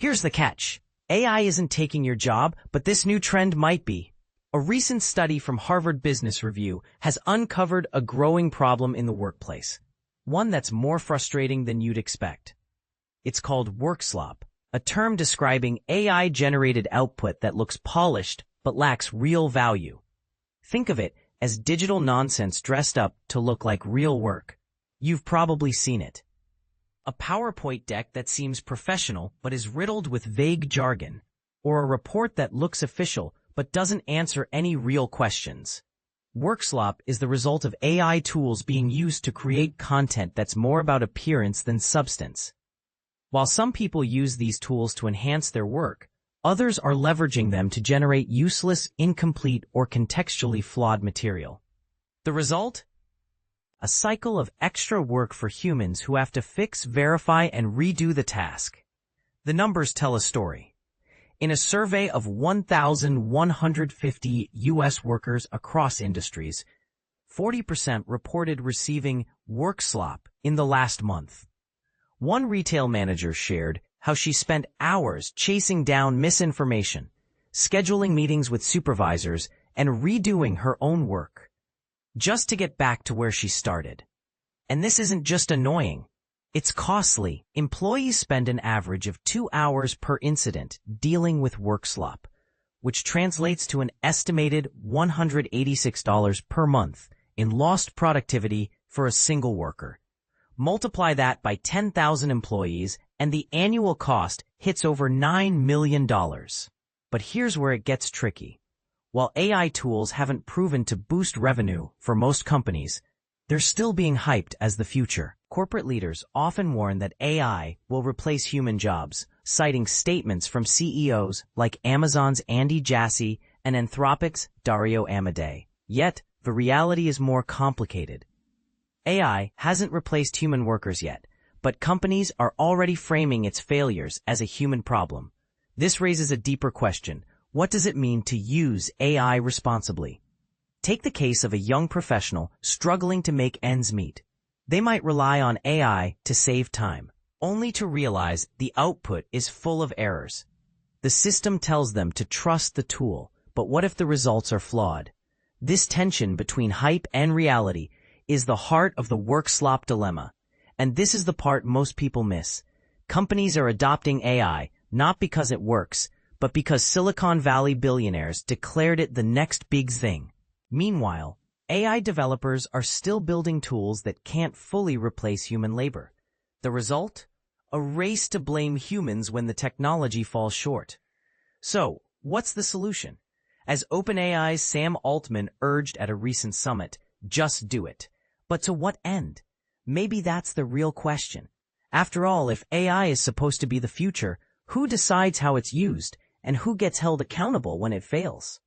Here's the catch. AI isn't taking your job, but this new trend might be. A recent study from Harvard Business Review has uncovered a growing problem in the workplace, one that's more frustrating than you'd expect. It's called Workslop, a term describing AI-generated output that looks polished but lacks real value. Think of it as digital nonsense dressed up to look like real work. You've probably seen it. A PowerPoint deck that seems professional but is riddled with vague jargon, or a report that looks official but doesn't answer any real questions. Workslop is the result of AI tools being used to create content that's more about appearance than substance. While some people use these tools to enhance their work, others are leveraging them to generate useless, incomplete, or contextually flawed material. The result? A cycle of extra work for humans who have to fix, verify, and redo the task. The numbers tell a story. In a survey of 1,150 U.S. workers across industries, 40% reported receiving Workslop in the last month. One retail manager shared how she spent hours chasing down misinformation, scheduling meetings with supervisors, and redoing her own work, just to get back to where she started. And this isn't just annoying. It's costly. Employees spend an average of 2 hours per incident dealing with Workslop, which translates to an estimated $186 per month in lost productivity for a single worker. Multiply that by 10,000 employees, and the annual cost hits over $9 million. But here's where it gets tricky. While AI tools haven't proven to boost revenue for most companies, they're still being hyped as the future. Corporate leaders often warn that AI will replace human jobs, citing statements from CEOs like Amazon's Andy Jassy and Anthropic's Dario Amodei. Yet, the reality is more complicated. AI hasn't replaced human workers yet, but companies are already framing its failures as a human problem. This raises a deeper question. What does it mean to use AI responsibly? Take the case of a young professional struggling to make ends meet. They might rely on AI to save time, only to realize the output is full of errors. The system tells them to trust the tool, but what if the results are flawed? This tension between hype and reality is the heart of the Workslop dilemma. And this is the part most people miss. Companies are adopting AI not because it works, but because Silicon Valley billionaires declared it the next big thing. Meanwhile, AI developers are still building tools that can't fully replace human labor. The result? A race to blame humans when the technology falls short. So, what's the solution? As OpenAI's Sam Altman urged at a recent summit, just do it. But to what end? Maybe that's the real question. After all, if AI is supposed to be the future, who decides how it's used, and who gets held accountable when it fails?